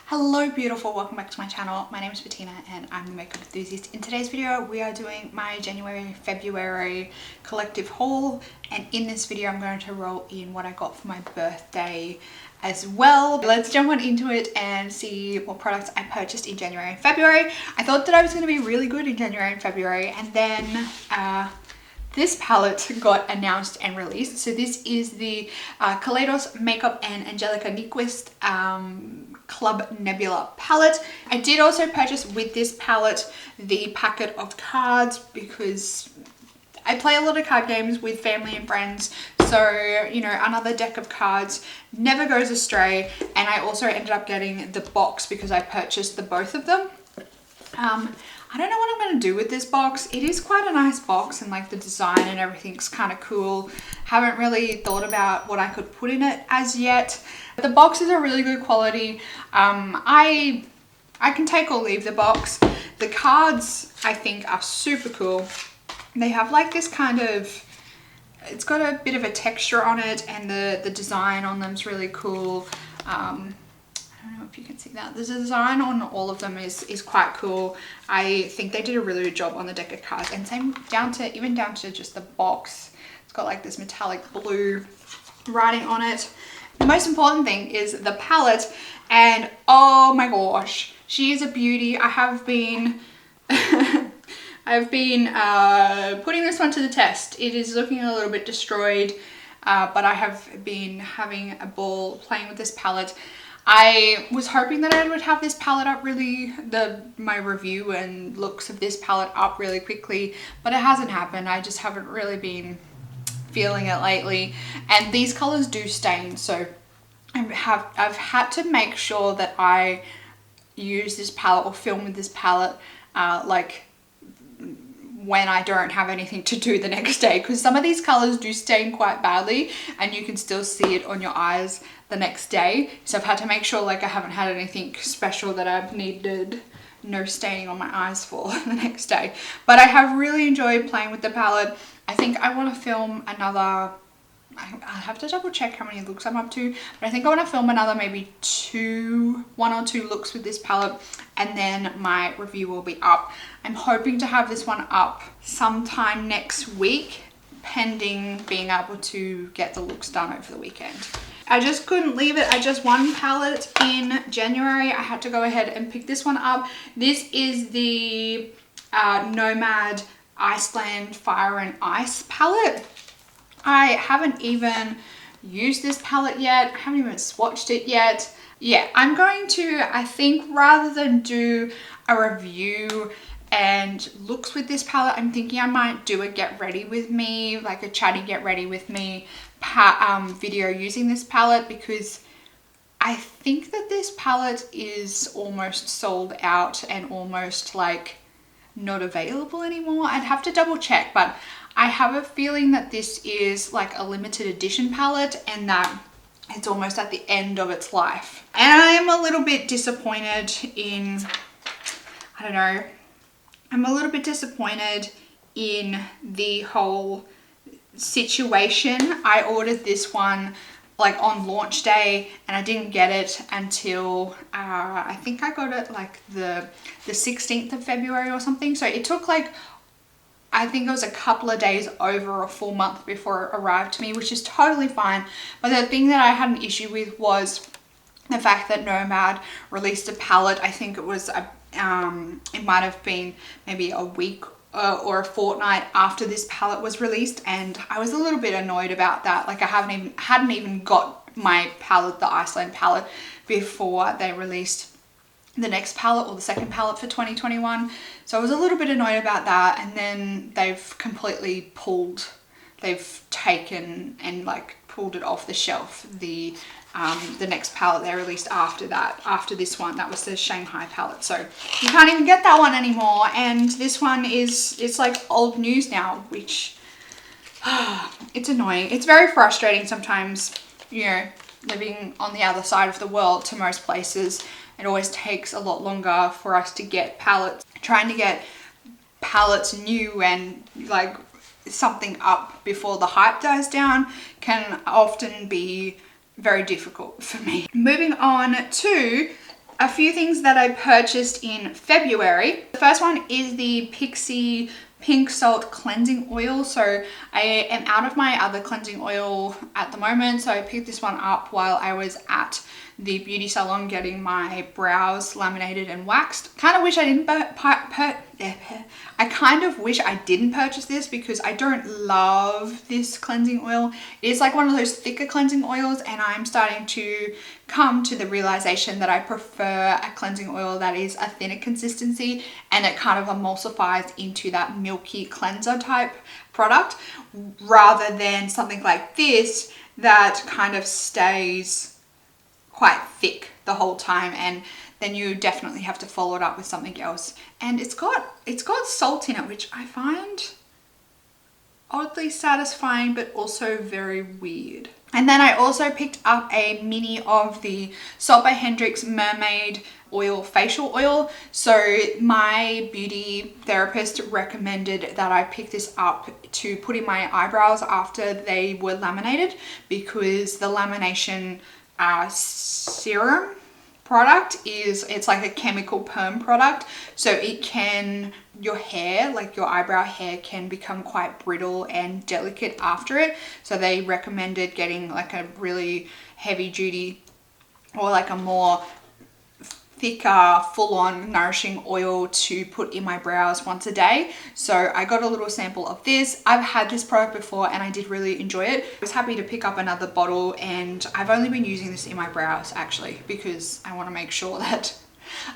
Hello beautiful, welcome back to my channel. My name is Bettina and I'm the makeup enthusiast. In today's video we are doing my January February collective haul, and in this video I'm going to roll in what I got for my birthday as well. Let's jump on into it and see what products I purchased in January and February. I thought that I was going to be really good in January and February, and then this palette got announced and released. So this is the Kaleidos Makeup and Angelica Nyquist Club Nebula palette. I did also purchase with this palette the packet of cards because I play a lot of card games with family and friends. So, you know, another deck of cards never goes astray. And I also ended up getting the box because I purchased the both of them. I don't know what I'm going to do with this box. It is quite a nice box and like the design and everything's kind of cool. Haven't really thought about what I could put in it as yet. The boxes are really good quality. I can take or leave the box. The cards I think are super cool. They have like this kind of, it's got a bit of a texture on it, and the design on them is really cool. I don't know if you can see that. The design on all of them is quite cool. I think they did a really good job on the deck of cards, and same even down to just the box. It's got like this metallic blue writing on it. The most important thing is the palette, and oh my gosh, she is a beauty. I have been I've been putting this one to the test. It is looking a little bit destroyed, but I have been having a ball playing with this palette. I was hoping that I would have this palette up my review and looks of this palette up really quickly, but it hasn't happened. I just haven't really been feeling it lately, and these colors do stain, so I've had to make sure that I use this palette or film with this palette like when I don't have anything to do the next day, because some of these colors do stain quite badly and you can still see it on your eyes the next day. So I've had to make sure like I haven't had anything special that I've needed no staining on my eyes for the next day. But I have really enjoyed playing with the palette. I think I want to film another, I have to double check how many looks I'm up to, but I think I want to film another maybe one or two looks with this palette, and then my review will be up. I'm hoping to have this one up sometime next week, pending being able to get the looks done over the weekend. I just couldn't leave it at just one palette in January. I had to go ahead and pick this one up. This is the Nomad Iceland Fire and Ice palette. I haven't even used this palette yet. I haven't even swatched it yet. Yeah, I'm going to, I think rather than do a review and looks with this palette, I'm thinking I might do a get ready with me, like a chatty get ready with me video using this palette, because I think that this palette is almost sold out and almost like not available anymore. I'd have to double check, but I have a feeling that this is like a limited edition palette and that it's almost at the end of its life. And I am a little bit disappointed in, I don't know, I'm a little bit disappointed in the whole situation. I ordered this one like on launch day and I didn't get it until I think I got it like the 16th of February or something. So it took like, I think it was a couple of days over a full month before it arrived to me, which is totally fine. But the thing that I had an issue with was the fact that Nomad released a palette. I think it was it might have been maybe a week or a fortnight after this palette was released, and I was a little bit annoyed about that. Like I hadn't even got my palette, the Iceland palette, before they released the next palette or the second palette for 2021. So I was a little bit annoyed about that, and then they've taken and like pulled it off the shelf, the next palette they released after this one. That was the Shanghai Palette. So you can't even get that one anymore, and this one it's like old news now, which it's annoying. It's very frustrating sometimes, you know, living on the other side of the world to most places. It always takes a lot longer for us to get palettes. Trying to get palettes new and like something up before the hype dies down can often be very difficult for me. Moving on to a few things that I purchased in February. The first one is the Pixi Pink Salt Cleansing Oil. So I am out of my other cleansing oil at the moment, so I picked this one up while I was at the beauty salon getting my brows laminated and waxed. Kind of wish I didn't purchase this because I don't love this cleansing oil. It is like one of those thicker cleansing oils, and I'm starting to come to the realization that I prefer a cleansing oil that is a thinner consistency and it kind of emulsifies into that milky cleanser type product, rather than something like this that kind of stays quite thick the whole time, and then you definitely have to follow it up with something else. And it's got salt in it, which I find oddly satisfying but also very weird. And then I also picked up a mini of the Salt by Hendrix Mermaid Oil Facial Oil. So my beauty therapist recommended that I pick this up to put in my eyebrows after they were laminated, because the lamination serum product it's like a chemical perm product, so it can, your hair, like your eyebrow hair, can become quite brittle and delicate after it. So they recommended getting like a really heavy duty or like a more thicker, full-on nourishing oil to put in my brows once a day. So I got a little sample of this. I've had this product before and I did really enjoy it. I was happy to pick up another bottle, and I've only been using this in my brows actually because I want to make sure that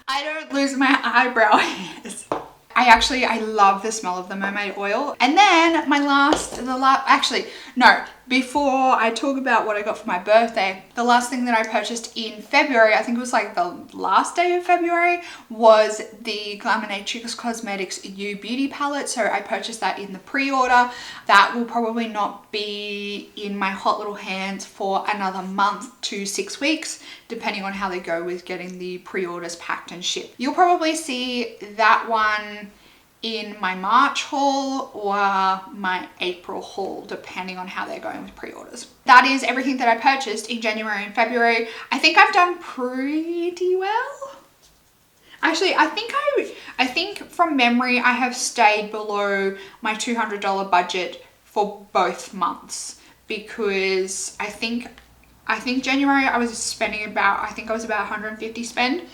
I don't lose my eyebrow hairs. I love the smell of the mermaid oil. And then before I talk about what I got for my birthday, the last thing that I purchased in February, I think it was like the last day of February, was the Glaminatrix Cosmetics You Beauty palette. So I purchased that in the pre-order. That will probably not be in my hot little hands for another month to 6 weeks, depending on how they go with getting the pre-orders packed and shipped. You'll probably see that one in my March haul or my April haul, depending on how they're going with pre-orders. That is everything that I purchased in January and February. I think I've done pretty well. Actually, I think from memory, I have stayed below my $200 budget for both months, because I think January I was spending about, I think I was about 150 spend.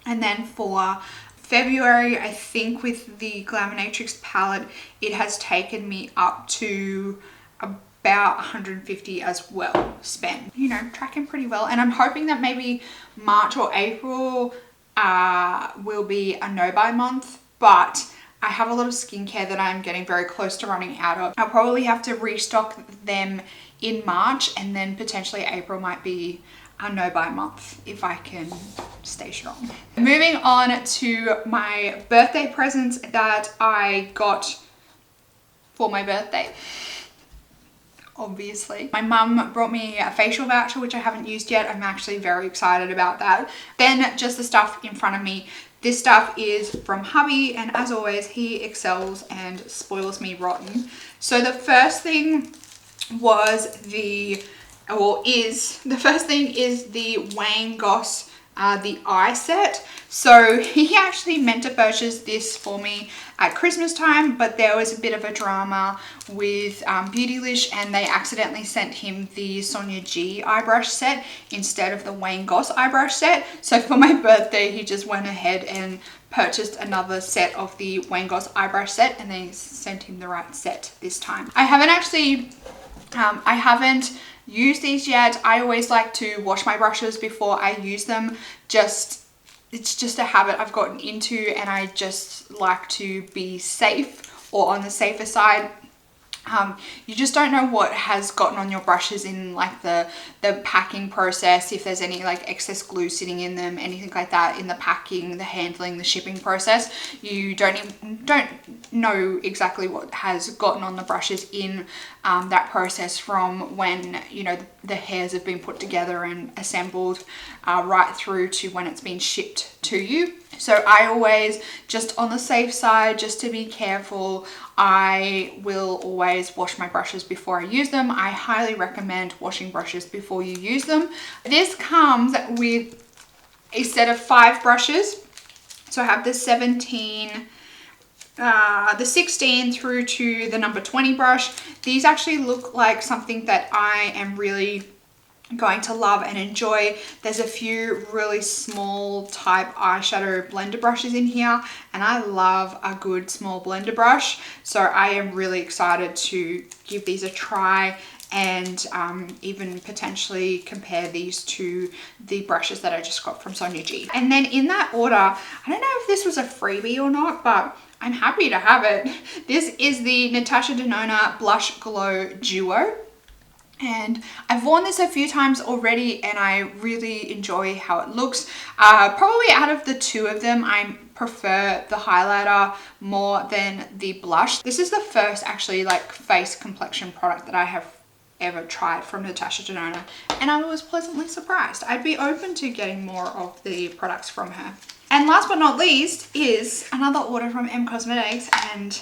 And then for February, I think with the Glaminatrix palette, it has taken me up to about 150 as well spend. You know, tracking pretty well. And I'm hoping that maybe March or April will be a no-buy month, but I have a lot of skincare that I'm getting very close to running out of. I'll probably have to restock them in March, and then potentially April might be a no-buy month if I can stay strong. Moving on to my birthday presents that I got for my birthday. Obviously, my mum brought me a facial voucher, which I haven't used yet. I'm actually very excited about that. Then just the stuff in front of me. This stuff is from hubby, and as always, he excels and spoils me rotten. So the first thing was the Wenger the eye set. So he actually meant to purchase this for me at Christmas time, but there was a bit of a drama with Beautylish, and they accidentally sent him the Sonia G eye brush set instead of the Wenger eye brush set. So for my birthday, he just went ahead and purchased another set of the Wenger eye brush set, and they sent him the right set this time. I haven't used these yet. I always like to wash my brushes before I use them. It's just a habit I've gotten into, and I just like to be safe, or on the safer side. You just don't know what has gotten on your brushes in like the packing process, if there's any like excess glue sitting in them, anything like that in the packing, the handling, the shipping process. You don't know exactly what has gotten on the brushes in that process from when, you know, the hairs have been put together and assembled right through to when it's been shipped to you. So I always, just on the safe side, just to be careful, I will always wash my brushes before I use them. I highly recommend washing brushes before you use them. This comes with a set of 5 brushes. So I have the 16 through to the number 20 brush. These actually look like something that I am really going to love and enjoy. There's a few really small type eyeshadow blender brushes in here, and I love a good small blender brush. So I am really excited to give these a try and even potentially compare these to the brushes that I just got from Sonia G. And then in that order, I don't know if this was a freebie or not, but I'm happy to have it. This is the Natasha Denona Blush Glow Duo. And I've worn this a few times already and I really enjoy how it looks. Probably out of the two of them, I prefer the highlighter more than the blush. This is the first actually like face complexion product that I have ever tried from Natasha Denona, and I was pleasantly surprised. I'd be open to getting more of the products from her. And last but not least is another order from M Cosmetics, and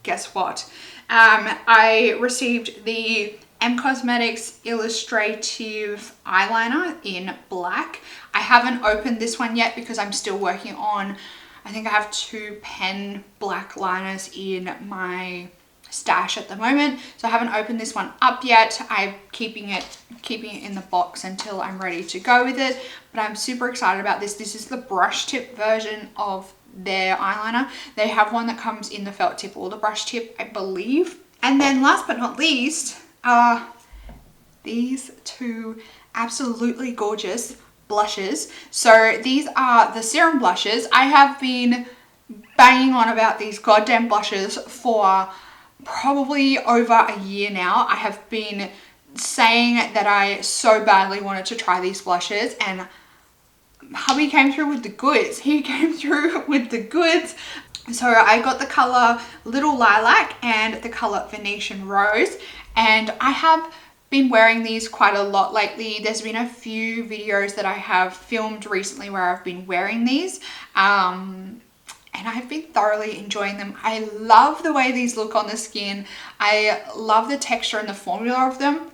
guess what? I received the M Cosmetics Illustrative eyeliner in black. I haven't opened this one yet because I'm still working on, I think I have 2 pen black liners in my stash at the moment, so I haven't opened this one up yet. I'm keeping it in the box until I'm ready to go with it, but I'm super excited about this. This is the brush tip version of their eyeliner. They have one that comes in the felt tip or the brush tip, I believe. And then last but not least are these 2 absolutely gorgeous blushes. So these are the Serum Blushes. I have been banging on about these goddamn blushes for probably over a year now. I have been saying that I so badly wanted to try these blushes, and hubby came through with the goods. He came through with the goods. So I got the color Little Lilac and the color Venetian Rose, and I have been wearing these quite a lot lately. There's been a few videos that I have filmed recently where I've been wearing these, and I've been thoroughly enjoying them. I love the way these look on the skin. I love the texture and the formula of them.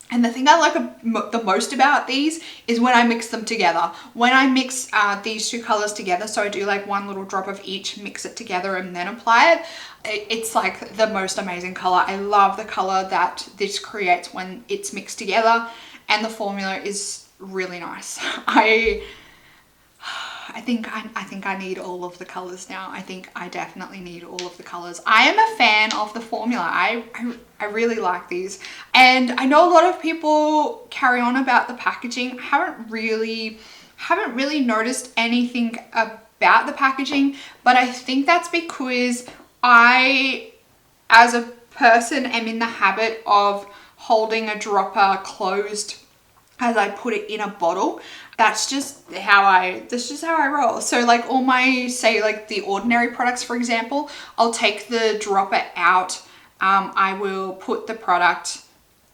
And the thing I like the most about these is when I mix them together. When I mix these 2 colors together, so I do like 1 little drop of each, mix it together and then apply it, it's like the most amazing color. I love the color that this creates when it's mixed together, and the formula is really nice. I think I need all of the colors now. I think I definitely need all of the colors. I am a fan of the formula. I really like these. And I know a lot of people carry on about the packaging. I haven't really noticed anything about the packaging, but I think that's because I, as a person, am in the habit of holding a dropper closed as I put it in a bottle. That's just how I roll. So like all my, say like the ordinary products, for example, I'll take the dropper out. I will put the product,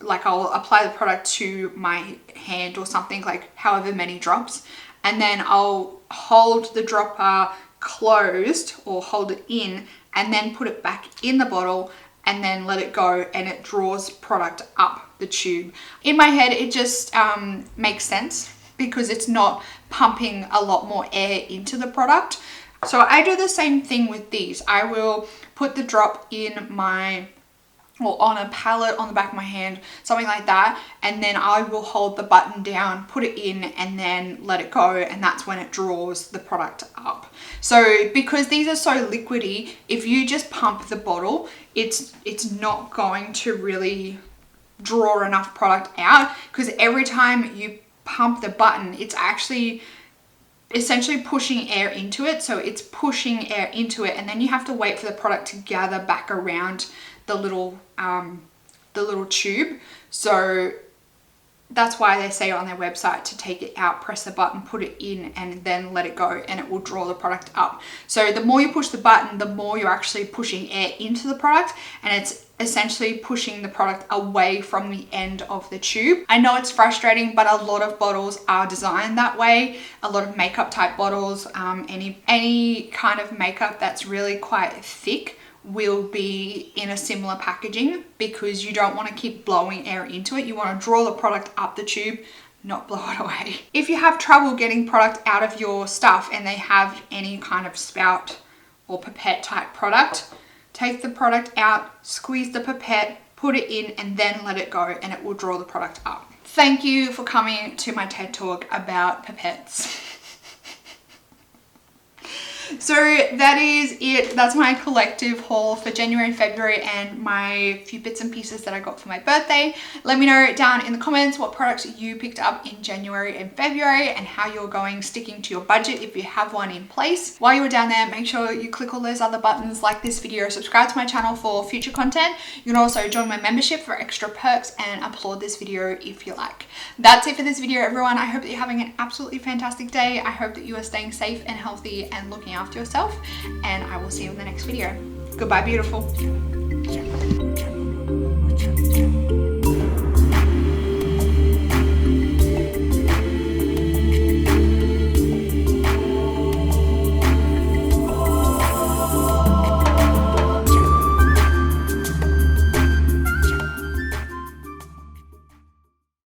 like I'll apply the product to my hand or something, like however many drops. And then I'll hold the dropper closed or hold it in and then put it back in the bottle and then let it go, and it draws product up the tube. In my head, it just makes sense because it's not pumping a lot more air into the product. So I do the same thing with these. I will put the drop in my, or on a palette on the back of my hand, something like that, and then I will hold the button down, put it in, and then let it go, and that's when it draws the product up. So because these are so liquidy, if you just pump the bottle, it's not going to really draw enough product out, because every time you pump the button, it's actually essentially pushing air into it. So it's pushing air into it, and then you have to wait for the product to gather back around the little tube. So that's why they say on their website to take it out, press the button, put it in, and then let it go, and it will draw the product up. So the more you push the button, the more you're actually pushing air into the product, and it's essentially pushing the product away from the end of the tube. I know it's frustrating, but a lot of bottles are designed that way. A lot of makeup type bottles, any kind of makeup that's really quite thick will be in a similar packaging, because you don't want to keep blowing air into it. You want to draw the product up the tube, not blow it away. If you have trouble getting product out of your stuff and they have any kind of spout or pipette type product, take the product out, squeeze the pipette, put it in, and then let it go, and it will draw the product up. Thank you for coming to my TED Talk about pipettes. So that is it. That's my collective haul for January and February, and my few bits and pieces that I got for my birthday. Let me know down in the comments what products you picked up in January and February, and how you're going sticking to your budget if you have one in place. While you were down there, make sure you click all those other buttons, like this video, subscribe to my channel for future content. You can also join my membership for extra perks and applaud this video if you like. That's it for this video, everyone. I hope that you're having an absolutely fantastic day. I hope that you are staying safe and healthy and looking after yourself, and I will see you in the next video. Goodbye, beautiful.